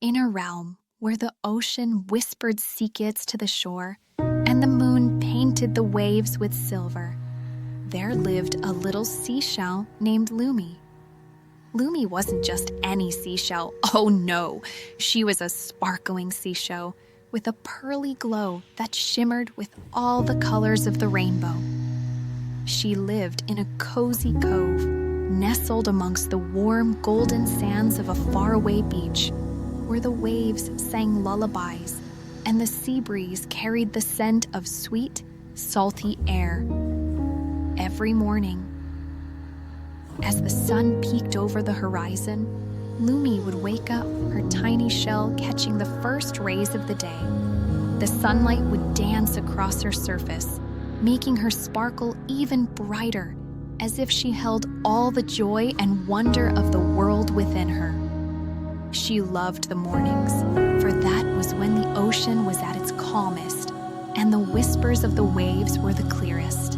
In a realm where the ocean whispered secrets to the shore and the moon painted the waves with silver, there lived a little seashell named Lumi. Lumi wasn't just any seashell. Oh no, she was a sparkling seashell with a pearly glow that shimmered with all the colors of the rainbow. She lived in a cozy cove, nestled amongst the warm golden sands of a faraway beach, where the waves sang lullabies and the sea breeze carried the scent of sweet, salty air. Every morning, as the sun peeked over the horizon, Lumi would wake up, her tiny shell catching the first rays of the day. The sunlight would dance across her surface, making her sparkle even brighter, as if she held all the joy and wonder of the world within her. She loved the mornings, for that was when the ocean was at its calmest, and the whispers of the waves were the clearest.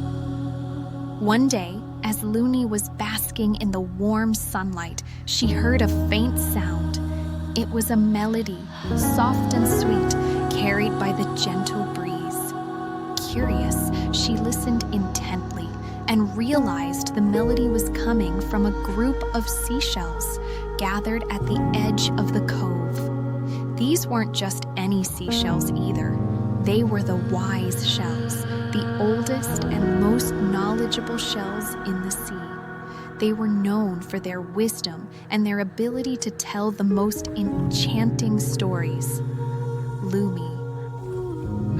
One day, as Lumi was basking in the warm sunlight, she heard a faint sound. It was a melody, soft and sweet, carried by the gentle breeze. Curious, she listened intently and realized the melody was coming from a group of seashells gathered at the edge of the cove. These weren't just any seashells either. They were the wise shells, the oldest and most knowledgeable shells in the sea. They were known for their wisdom and their ability to tell the most enchanting stories. Lumi,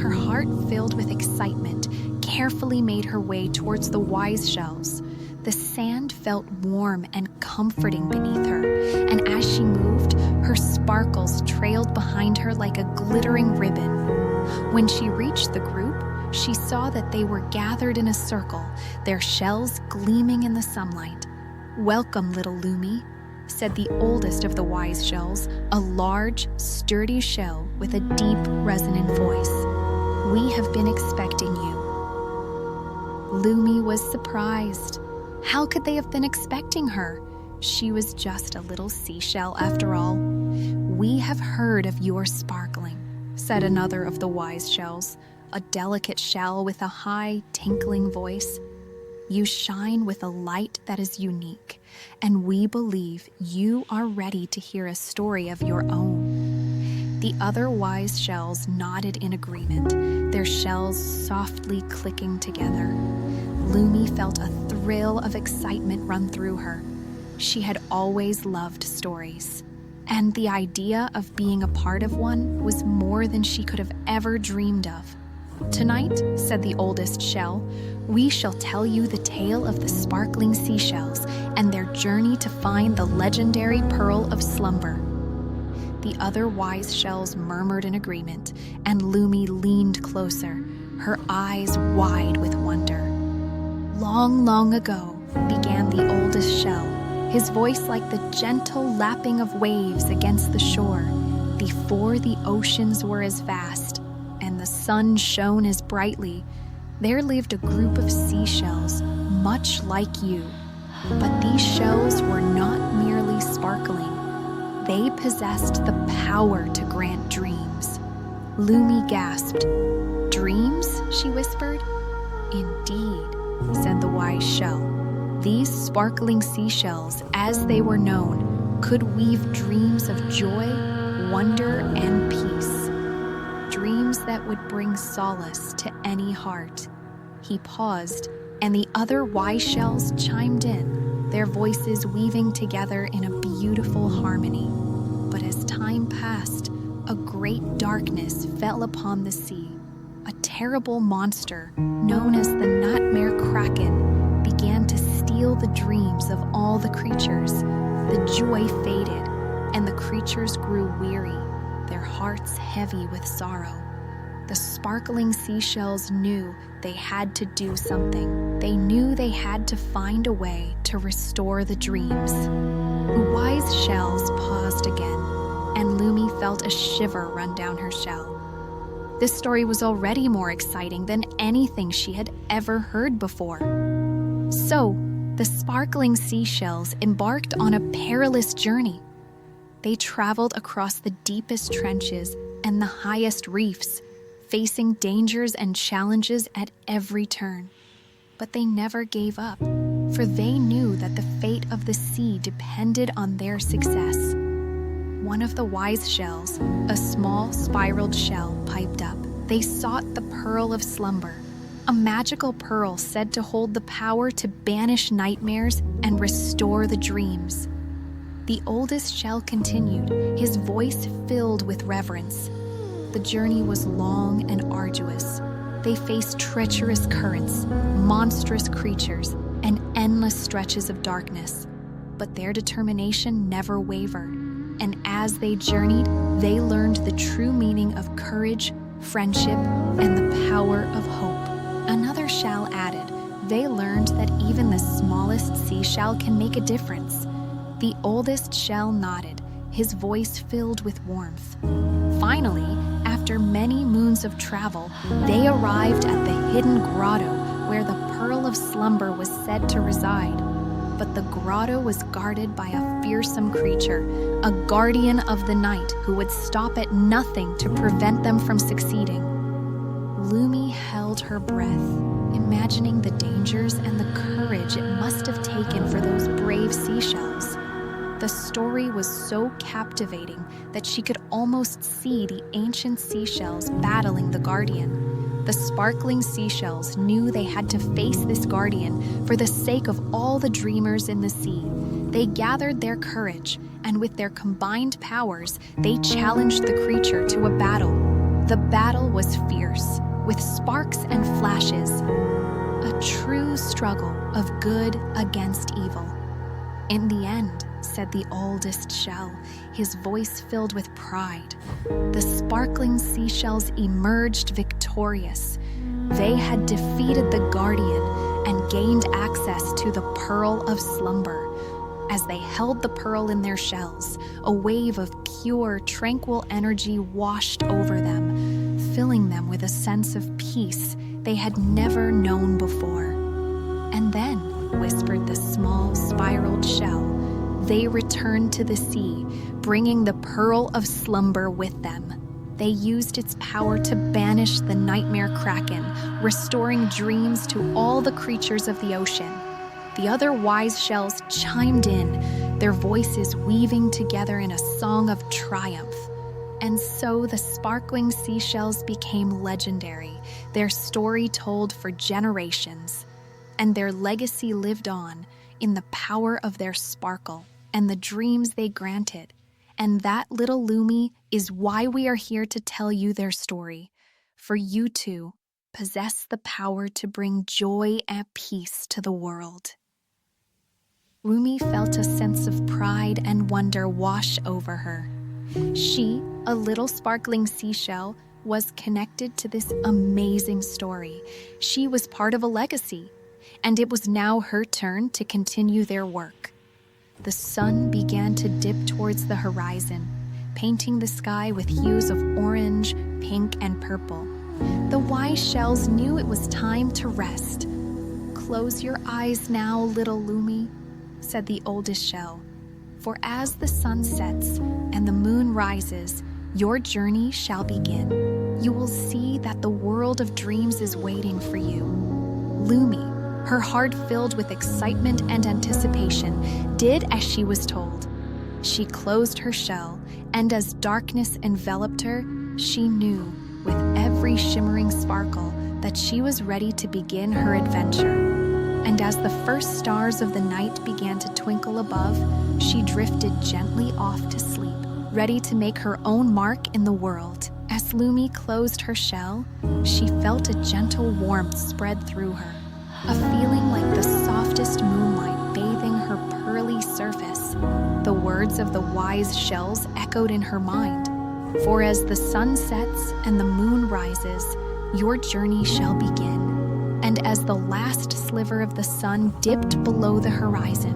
her heart filled with excitement, carefully made her way towards the wise shells. The sand felt warm and comforting beneath her, and as she moved, her sparkles trailed behind her like a glittering ribbon. When she reached the group, she saw that they were gathered in a circle, their shells gleaming in the sunlight. "Welcome, little Lumi," said the oldest of the wise shells, a large, sturdy shell with a deep, resonant voice. "We have been expecting you." Lumi was surprised. How could they have been expecting her? She was just a little seashell after all. "We have heard of your sparkling," said another of the wise shells, a delicate shell with a high, tinkling voice. "You shine with a light that is unique, and we believe you are ready to hear a story of your own." The other wise shells nodded in agreement, their shells softly clicking together. Lumi felt a thrill of excitement run through her. She had always loved stories, and the idea of being a part of one was more than she could have ever dreamed of. "Tonight," said the oldest shell, "we shall tell you the tale of the sparkling seashells and their journey to find the legendary pearl of slumber." The other wise shells murmured in agreement, and Lumi leaned closer, her eyes wide with wonder. "Long, long ago," began the oldest shell, his voice like the gentle lapping of waves against the shore, "before the oceans were as vast and the sun shone as brightly, there lived a group of seashells much like you. But these shells were not merely sparkling. They possessed the power to grant dreams." Lumi gasped. "Dreams?" she whispered. "Indeed," said the wise shell. "These sparkling seashells, as they were known, could weave dreams of joy, wonder, and peace. Dreams that would bring solace to any heart." He paused, and the other wise shells chimed in, their voices weaving together in a beautiful harmony. But as time passed, a great darkness fell upon the sea. A terrible monster, known as the Nightmare Kraken, began to steal the dreams of all the creatures. The joy faded, and the creatures grew weary, their hearts heavy with sorrow. The sparkling seashells knew they had to do something. They knew they had to find a way to restore the dreams. The wise shells paused again, and Lumi felt a shiver run down her shell. This story was already more exciting than anything she had ever heard before. So, the sparkling seashells embarked on a perilous journey. They traveled across the deepest trenches and the highest reefs, facing dangers and challenges at every turn. But they never gave up, for they knew that the fate of the sea depended on their success. One of the wise shells, a small spiraled shell, piped up. They sought the pearl of slumber, a magical pearl said to hold the power to banish nightmares and restore the dreams. The oldest shell continued, his voice filled with reverence. The journey was long and arduous. They faced treacherous currents, monstrous creatures, and endless stretches of darkness. But their determination never wavered, and as they journeyed, they learned the true meaning of courage, friendship, and the power of hope. Another shell added, they learned that even the smallest seashell can make a difference. The oldest shell nodded, his voice filled with warmth. Finally, after many moons of travel, they arrived at the hidden grotto where the pearl of slumber was said to reside. But the grotto was guarded by a fearsome creature, a guardian of the night who would stop at nothing to prevent them from succeeding. Lumi held her breath, imagining the dangers and the courage it must have taken for those brave seashells. The story was so captivating that she could almost see the ancient seashells battling the guardian. The sparkling seashells knew they had to face this guardian for the sake of all the dreamers in the sea. They gathered their courage, and with their combined powers, they challenged the creature to a battle. The battle was fierce, with sparks and flashes, a true struggle of good against evil. In the end, said the oldest shell, his voice filled with pride, the sparkling seashells emerged victorious. They had defeated the guardian and gained access to the pearl of slumber. As they held the pearl in their shells, a wave of pure, tranquil energy washed over them, filling them with a sense of peace they had never known before. And then, whispered the small, spiraled shell, they returned to the sea, bringing the pearl of slumber with them. They used its power to banish the nightmare kraken, restoring dreams to all the creatures of the ocean. The other wise shells chimed in, their voices weaving together in a song of triumph. And so the sparkling seashells became legendary, their story told for generations. And their legacy lived on in the power of their sparkle and the dreams they granted. And that, little Lumi, is why we are here to tell you their story. For you too possess the power to bring joy and peace to the world. Lumi felt a sense of pride and wonder wash over her. She, a little sparkling seashell, was connected to this amazing story. She was part of a legacy, and it was now her turn to continue their work. The sun began to dip towards the horizon, painting the sky with hues of orange, pink, and purple. The wise shells knew it was time to rest. "Close your eyes now, little Lumi," said the oldest shell. "For as the sun sets and the moon rises, your journey shall begin. You will see that the world of dreams is waiting for you." Lumi, her heart filled with excitement and anticipation, did as she was told. She closed her shell, and as darkness enveloped her, she knew, with every shimmering sparkle, that she was ready to begin her adventure. And as the first stars of the night began to twinkle above, she drifted gently off to sleep, ready to make her own mark in the world. As Lumi closed her shell, she felt a gentle warmth spread through her, a feeling like the softest moonlight bathing her pearly surface. The words of the wise shells echoed in her mind. "For as the sun sets and the moon rises, your journey shall begin." And as the last sliver of the sun dipped below the horizon,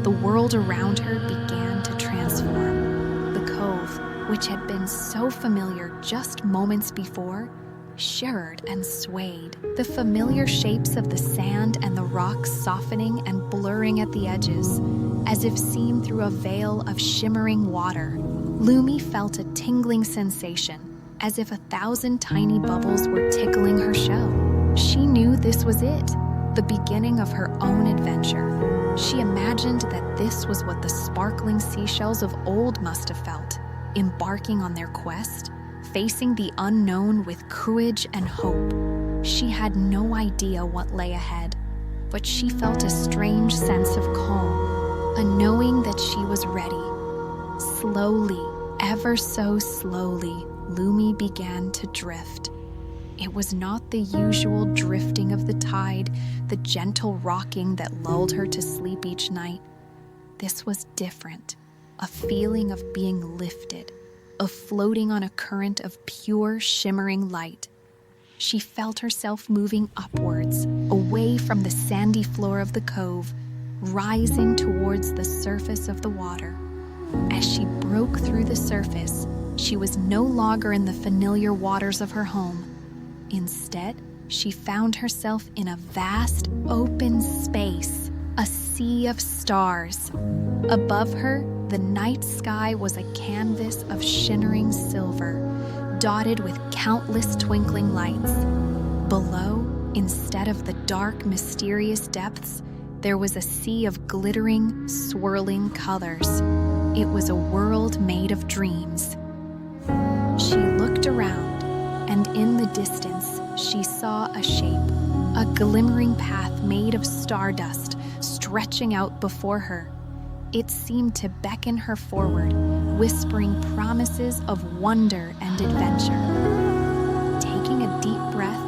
the world around her began to transform. The cove, which had been so familiar just moments before, shivered and swayed, the familiar shapes of the sand and the rocks softening and blurring at the edges. as if seen through a veil of shimmering water. Lumi felt a tingling sensation, as if 1,000 tiny bubbles were tickling her shell. She knew this was it, the beginning of her own adventure. She imagined that this was what the sparkling seashells of old must have felt, embarking on their quest, facing the unknown with courage and hope. She had no idea what lay ahead, but she felt a strange sense of calm, a knowing that she was ready. Slowly, ever so slowly, Lumi began to drift. It was not the usual drifting of the tide, the gentle rocking that lulled her to sleep each night. This was different, a feeling of being lifted, of floating on a current of pure, shimmering light. She felt herself moving upwards, away from the sandy floor of the cove, rising towards the surface of the water. As she broke through the surface, she was no longer in the familiar waters of her home. Instead, she found herself in a vast, open space, a sea of stars. Above her, the night sky was a canvas of shimmering silver, dotted with countless twinkling lights. Below, instead of the dark, mysterious depths, there was a sea of glittering, swirling colors. It was a world made of dreams. She looked around, and in the distance, she saw a shape, a glimmering path made of stardust stretching out before her. It seemed to beckon her forward, whispering promises of wonder and adventure. Taking a deep breath,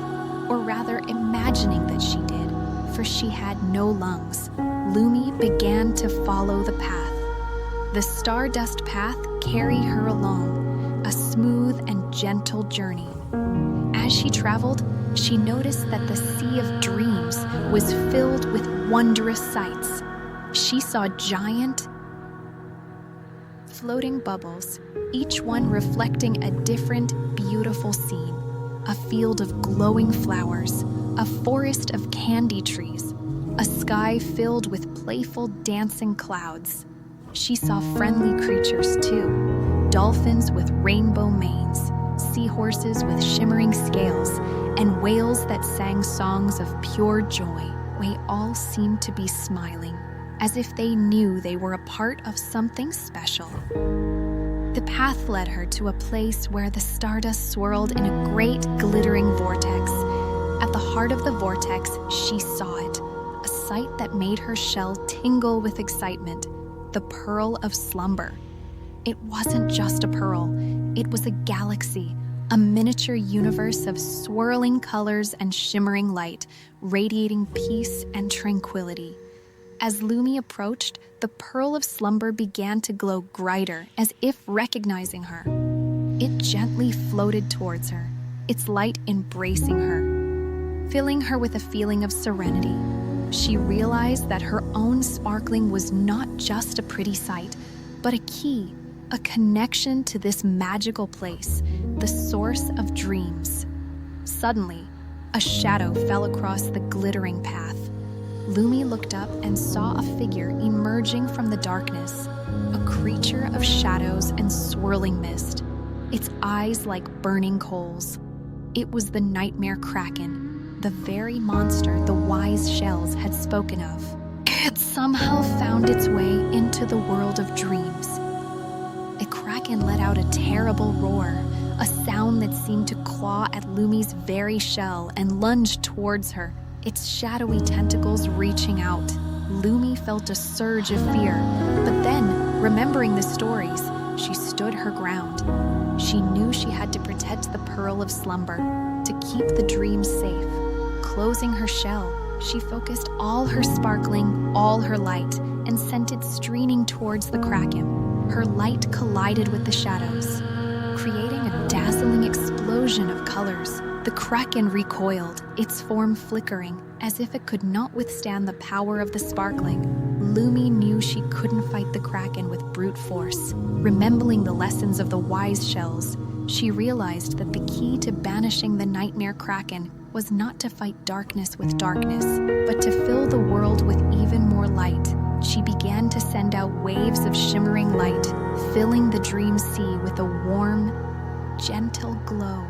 or rather imagining that she did, for she had no lungs, Lumi began to follow the path. The stardust path carried her along, a smooth and gentle journey. As she traveled, she noticed that the sea of dreams was filled with wondrous sights. She saw giant, floating bubbles, each one reflecting a different, beautiful scene. A field of glowing flowers, a forest of candy trees, a sky filled with playful dancing clouds. She saw friendly creatures too, dolphins with rainbow manes, seahorses with shimmering scales, and whales that sang songs of pure joy. They all seemed to be smiling, as if they knew they were a part of something special. The path led her to a place where the stardust swirled in a great glittering vortex. At the heart of the vortex, she saw it, a sight that made her shell tingle with excitement, the pearl of slumber. It wasn't just a pearl, it was a galaxy, a miniature universe of swirling colors and shimmering light, radiating peace and tranquility. As Lumi approached, the pearl of slumber began to glow brighter, as if recognizing her. It gently floated towards her, its light embracing her, filling her with a feeling of serenity. She realized that her own sparkling was not just a pretty sight, but a key, a connection to this magical place, the source of dreams. Suddenly, a shadow fell across the glittering path. Lumi looked up and saw a figure emerging from the darkness, a creature of shadows and swirling mist, its eyes like burning coals. It was the nightmare kraken, the very monster the wise shells had spoken of. It somehow found its way into the world of dreams. The kraken let out a terrible roar, a sound that seemed to claw at Lumi's very shell and lunge towards her, its shadowy tentacles reaching out. Lumi felt a surge of fear, but then, remembering the stories, she stood her ground. She knew she had to protect the pearl of slumber, to keep the dreams safe. Closing her shell, she focused all her sparkling, all her light, and sent it streaming towards the kraken. Her light collided with the shadows, creating a dazzling explosion of colors. The kraken recoiled, its form flickering, as if it could not withstand the power of the sparkling. Lumi knew she couldn't fight the kraken with brute force. Remembering the lessons of the wise shells, she realized that the key to banishing the nightmare kraken was not to fight darkness with darkness, but to fill the world with even more light. She began to send out waves of shimmering light, filling the dream sea with a warm, gentle glow.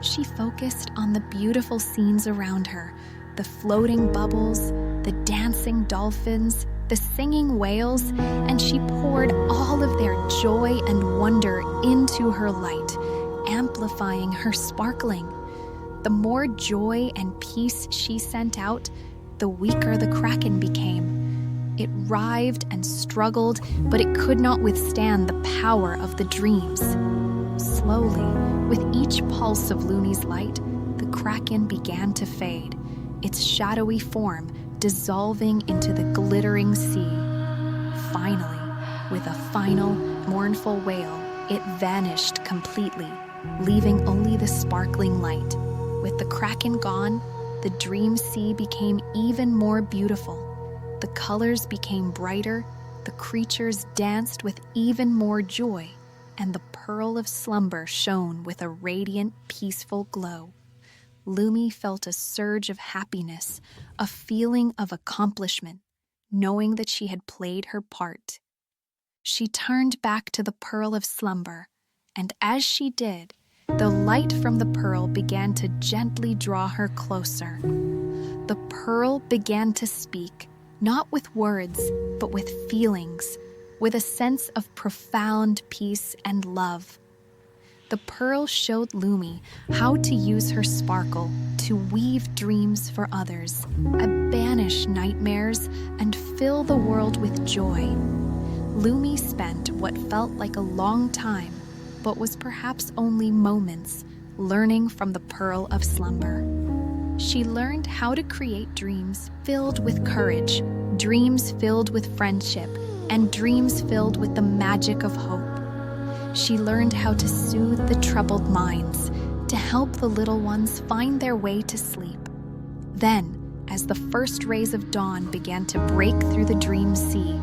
She focused on the beautiful scenes around her, the floating bubbles, the dancing dolphins, the singing whales, and she poured all of their joy and wonder into her light, amplifying her sparkling. The more joy and peace she sent out, the weaker the kraken became. It writhed and struggled, but it could not withstand the power of the dreams. Slowly, with each pulse of Looney's light, the kraken began to fade, its shadowy form dissolving into the glittering sea. Finally, with a final, mournful wail, it vanished completely, leaving only the sparkling light. With the kraken gone, the dream sea became even more beautiful. The colors became brighter, the creatures danced with even more joy, and the pearl of slumber shone with a radiant, peaceful glow. Lumi felt a surge of happiness, a feeling of accomplishment, knowing that she had played her part. She turned back to the pearl of slumber, and as she did, the light from the pearl began to gently draw her closer. The pearl began to speak, not with words, but with feelings, with a sense of profound peace and love. The pearl showed Lumi how to use her sparkle to weave dreams for others, banish nightmares, and fill the world with joy. Lumi spent what felt like a long time, but was perhaps only moments, learning from the pearl of slumber. She learned how to create dreams filled with courage, dreams filled with friendship, and dreams filled with the magic of hope. She learned how to soothe the troubled minds, to help the little ones find their way to sleep. Then, as the first rays of dawn began to break through the dream sea,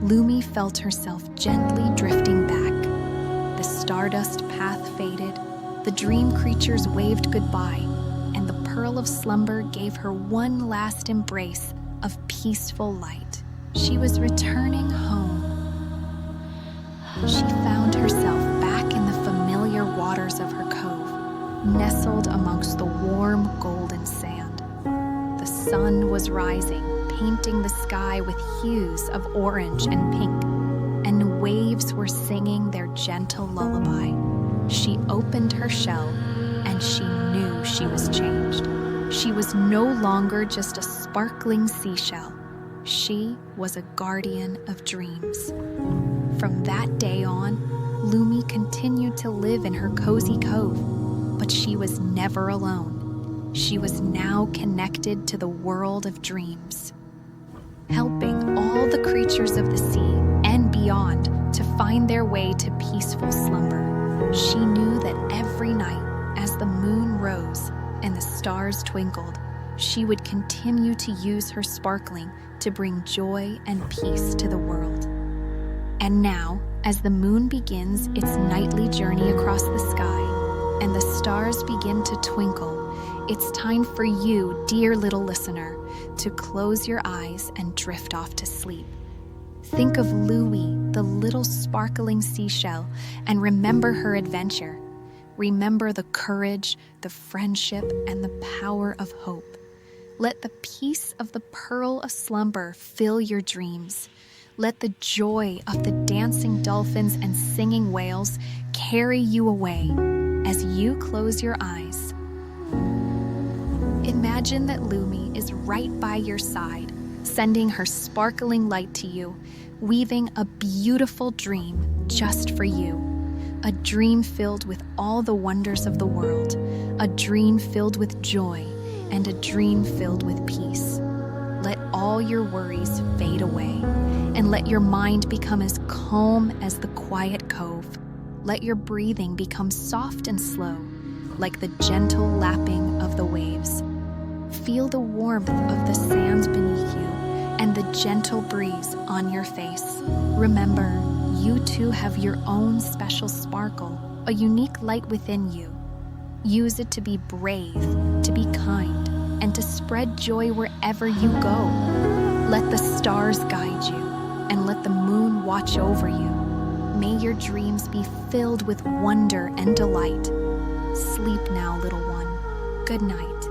Lumi felt herself gently drifting back. The stardust path faded, the dream creatures waved goodbye, and the pearl of slumber gave her one last embrace of peaceful light. She was returning home. She found herself back in the familiar waters of her cove, nestled amongst the warm golden sand. The sun was rising, painting the sky with hues of orange and pink, and waves were singing their gentle lullaby. She opened her shell, and she knew she was changed. She was no longer just a sparkling seashell. She was a guardian of dreams. From that day on, Lumi continued to live in her cozy cove, but she was never alone. She was now connected to the world of dreams, helping all the creatures of the sea and beyond to find their way to peaceful slumber. She knew that every night, as the moon rose and the stars twinkled, she would continue to use her sparkling to bring joy and peace to the world. And now, as the moon begins its nightly journey across the sky and the stars begin to twinkle, it's time for you, dear little listener, to close your eyes and drift off to sleep. Think of Louie, the little sparkling seashell, and remember her adventure. Remember the courage, the friendship, and the power of hope. Let the peace of the pearl of slumber fill your dreams. Let the joy of the dancing dolphins and singing whales carry you away as you close your eyes. Imagine that Lumi is right by your side, sending her sparkling light to you, weaving a beautiful dream just for you. A dream filled with all the wonders of the world, a dream filled with joy, and a dream filled with peace. Let all your worries fade away, and let your mind become as calm as the quiet cove. Let your breathing become soft and slow, like the gentle lapping of the waves. Feel the warmth of the sands beneath you and the gentle breeze on your face. Remember, you too have your own special sparkle, a unique light within you. Use it to be brave, to be kind, and to spread joy wherever you go. Let the stars guide you, and let the moon watch over you. May your dreams be filled with wonder and delight. Sleep now, little one. Good night.